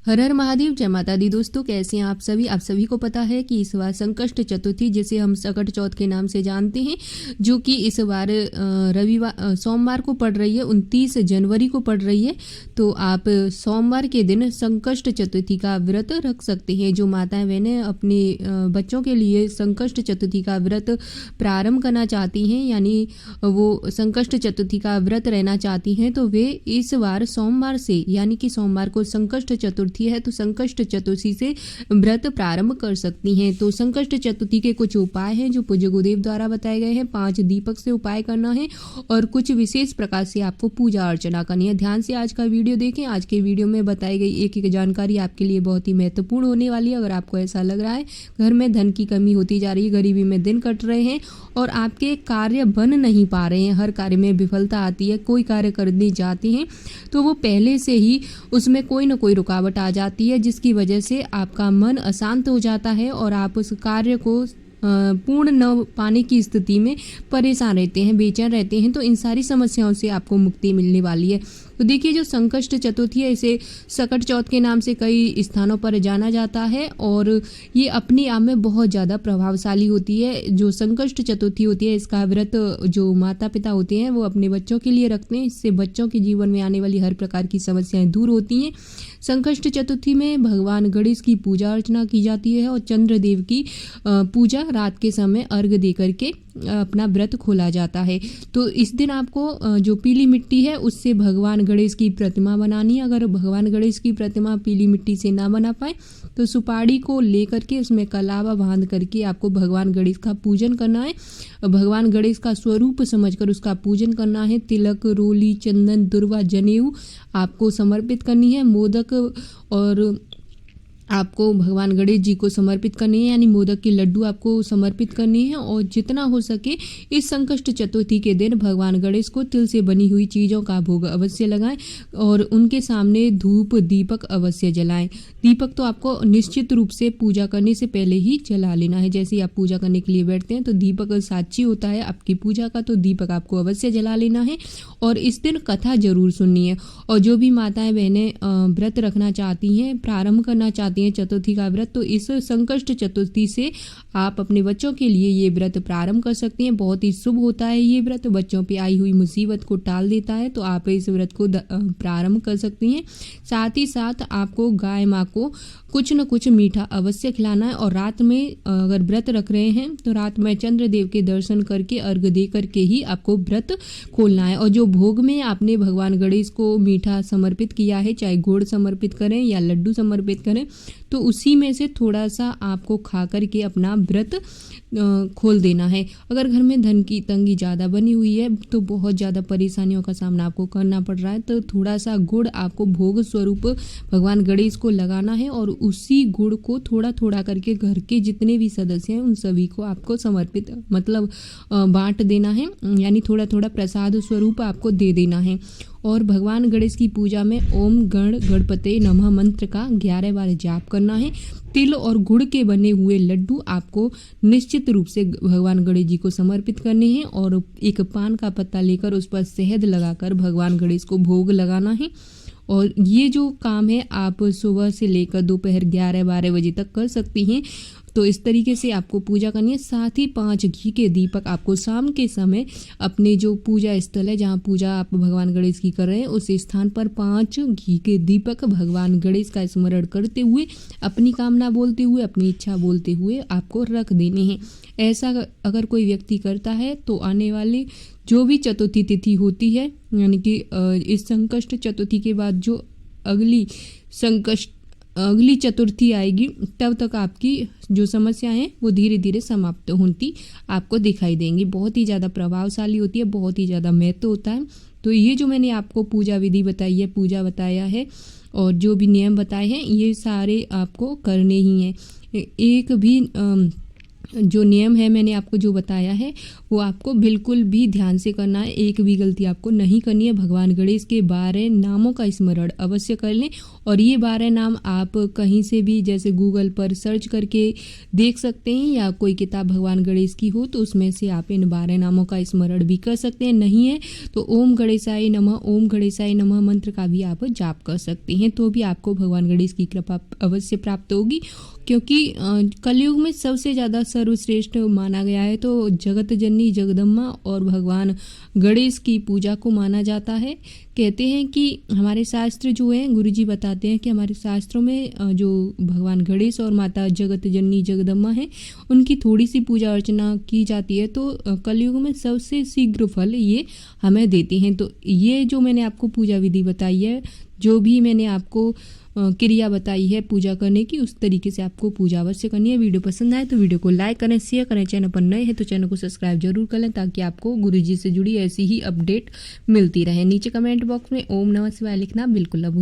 हर हर महादेव, जय माता दी। दोस्तों, कैसे हैं आप सभी? आप सभी को पता है कि इस बार संकष्ट चतुर्थी, जिसे हम सकट चौथ के नाम से जानते हैं, जो कि इस बार सोमवार को पड़ रही है, 29 जनवरी को पड़ रही है। तो आप सोमवार के दिन संकष्ट चतुर्थी का व्रत रख सकते हैं। जो माताएं बहनें अपने बच्चों के लिए संकष्ट चतुर्थी का व्रत प्रारंभ करना चाहती हैं, यानी वो संकष्ट चतुर्थी का व्रत रहना चाहती हैं, तो वे इस बार सोमवार से, यानी कि सोमवार को संकष्ट चतुर्थी है, तो संकष्ट चतुर्थी से व्रत प्रारंभ कर सकती हैं। तो संकष्ट चतुर्थी के कुछ उपाय हैं जो पूज्य गुरुदेव द्वारा बताए गए हैं। 5 दीपक से उपाय करना है और कुछ विशेष प्रकार से आपको पूजा अर्चना करनी है। ध्यान से आज का वीडियो देखें। आज के वीडियो में बताई गई एक एक जानकारी आपके लिए बहुत ही महत्वपूर्ण होने वाली है। अगर आपको ऐसा लग रहा है घर में धन की कमी होती जा रही है, गरीबी में दिन कट रहे हैं और आपके कार्य बन नहीं पा रहे हैं, हर कार्य में विफलता आती है, कोई कार्य करने जाते हैं तो वो पहले से ही उसमें कोई ना कोई रुकावट आ जाती है, जिसकी वजह से आपका मन अशांत हो जाता है और आप उस कार्य को पूर्ण न पाने की स्थिति में परेशान रहते हैं, बेचैन रहते हैं। तो इन सारी समस्याओं से आपको मुक्ति मिलने वाली है। तो देखिए, जो संकष्ट चतुर्थी है, इसे सकट चौथ के नाम से कई स्थानों पर जाना जाता है और ये अपने आप में बहुत ज़्यादा प्रभावशाली होती है। जो संकष्ट चतुर्थी होती है, इसका व्रत जो माता पिता होते हैं वो अपने बच्चों के लिए रखते हैं। इससे बच्चों के जीवन में आने वाली हर प्रकार की समस्याएं दूर होती हैं। संकष्ट चतुर्थी में भगवान गणेश की पूजा अर्चना की जाती है और चंद्रदेव की पूजा रात के समय अर्घ दे करके अपना व्रत खोला जाता है। तो इस दिन आपको जो पीली मिट्टी है उससे भगवान गणेश की प्रतिमा बनानी है। अगर भगवान गणेश की प्रतिमा पीली मिट्टी से ना बना पाए तो सुपारी को लेकर के उसमें कलावा बांध करके आपको भगवान गणेश का पूजन करना है। भगवान गणेश का स्वरूप समझकर उसका पूजन करना है। तिलक, रोली, चंदन, दुर्वा, जनेऊ आपको समर्पित करनी है। मोदक और आपको भगवान गणेश जी को समर्पित करनी है, यानी मोदक के लड्डू आपको समर्पित करनी है। और जितना हो सके इस संकष्ट चतुर्थी के दिन भगवान गणेश को तिल से बनी हुई चीज़ों का भोग अवश्य लगाएं और उनके सामने धूप दीपक अवश्य जलाएं। दीपक तो आपको निश्चित रूप से पूजा करने से पहले ही जला लेना है। जैसे ही आप पूजा करने के लिए बैठते हैं तो दीपक साक्षी होता है आपकी पूजा का, तो दीपक आपको अवश्य जला लेना है और इस दिन कथा जरूर सुननी है। और जो भी माताएं बहनें व्रत रखना चाहती हैं, प्रारंभ करना चाहती हैं चतुर्थी का व्रत, तो इस संकष्ट चतुर्थी से आप अपने बच्चों के लिए ये व्रत प्रारंभ कर सकती हैं। बहुत ही शुभ होता है ये व्रत, बच्चों पे आई हुई मुसीबत को टाल देता है। तो आप इस व्रत को प्रारंभ कर सकती हैं। साथ ही साथ आपको गाय माँ को कुछ न कुछ मीठा अवश्य खिलाना है। और रात में अगर व्रत रख रहे हैं तो रात में चंद्रदेव के दर्शन करके अर्घ दे करके ही आपको व्रत खोलना है। और जो भोग में आपने भगवान गणेश को मीठा समर्पित किया है, चाहे गुड़ समर्पित करें या लड्डू समर्पित करें, तो उसी में से थोड़ा सा आपको खा करके अपना व्रत खोल देना है। अगर घर में धन की तंगी ज़्यादा बनी हुई है तो बहुत ज़्यादा परेशानियों का सामना आपको करना पड़ रहा है, तो थोड़ा सा गुड़ आपको भोग स्वरूप भगवान गणेश को लगाना है और उसी गुड़ को थोड़ा थोड़ा करके घर के जितने भी सदस्य हैं उन सभी को आपको समर्पित मतलब बांट देना है, यानी थोड़ा थोड़ा प्रसाद स्वरूप आपको दे देना है। और भगवान गणेश की पूजा में ओम गण गणपते नमः मंत्र का 11 बार जाप करना है। तिल और गुड़ के बने हुए लड्डू आपको निश्चित रूप से भगवान गणेश जी को समर्पित करने हैं और एक पान का पत्ता लेकर उस पर शहद लगाकर भगवान गणेश को भोग लगाना है। और ये जो काम है आप सुबह से लेकर दोपहर 11-12 बजे तक कर सकती हैं। तो इस तरीके से आपको पूजा करनी है। साथ ही 5 घी के दीपक आपको शाम के समय अपने जो पूजा स्थल है, जहाँ पूजा आप भगवान गणेश की कर रहे हैं, उस स्थान पर 5 घी के दीपक भगवान गणेश का स्मरण करते हुए, अपनी कामना बोलते हुए, अपनी इच्छा बोलते हुए आपको रख देने हैं। ऐसा अगर कोई व्यक्ति करता है तो आने वाली जो भी चतुर्थी तिथि होती है, यानी कि इस संकष्ट चतुर्थी के बाद जो अगली चतुर्थी आएगी, तब तक आपकी जो समस्याएं हैं वो धीरे धीरे समाप्त होती आपको दिखाई देंगी। बहुत ही ज़्यादा प्रभावशाली होती है, बहुत ही ज़्यादा महत्व होता है। तो ये जो मैंने आपको पूजा विधि बताई है, पूजा बताया है और जो भी नियम बताए हैं, ये सारे आपको करने ही हैं। एक भी जो नियम है मैंने आपको जो बताया है वो आपको बिल्कुल भी ध्यान से करना है, एक भी गलती आपको नहीं करनी है। भगवान गणेश के 12 नामों का स्मरण अवश्य कर लें और ये 12 नाम आप कहीं से भी जैसे गूगल पर सर्च करके देख सकते हैं या कोई किताब भगवान गणेश की हो तो उसमें से आप इन 12 नामों का स्मरण भी कर सकते हैं। नहीं है तो ओम गणेशाय नमः मंत्र का भी आप जाप कर सकते हैं, तो भी आपको भगवान गणेश की कृपा अवश्य प्राप्त होगी। क्योंकि कलयुग में सबसे ज़्यादा सर्वश्रेष्ठ माना गया है तो जगत जननी जगदम्बा और भगवान गणेश की पूजा को माना जाता है। कहते हैं कि हमारे शास्त्र जो हैं, गुरुजी बताते हैं कि हमारे शास्त्रों में जो भगवान गणेश और माता जगत जननी जगदम्बा हैं उनकी थोड़ी सी पूजा अर्चना की जाती है तो कलयुग में सबसे शीघ्र फल ये हमें देती हैं। तो ये जो मैंने आपको पूजा विधि बताई है, जो भी मैंने आपको क्रिया बताई है पूजा करने की, उस तरीके से आपको पूजा अवश्य करनी है। वीडियो पसंद आए तो वीडियो को लाइक करें, शेयर करें। चैनल पर नए हैं तो चैनल को सब्सक्राइब जरूर कर लें ताकि आपको गुरुजी से जुड़ी ऐसी ही अपडेट मिलती रहे। नीचे कमेंट बॉक्स में ओम नमः शिवाय लिखना बिल्कुल ना भूलें।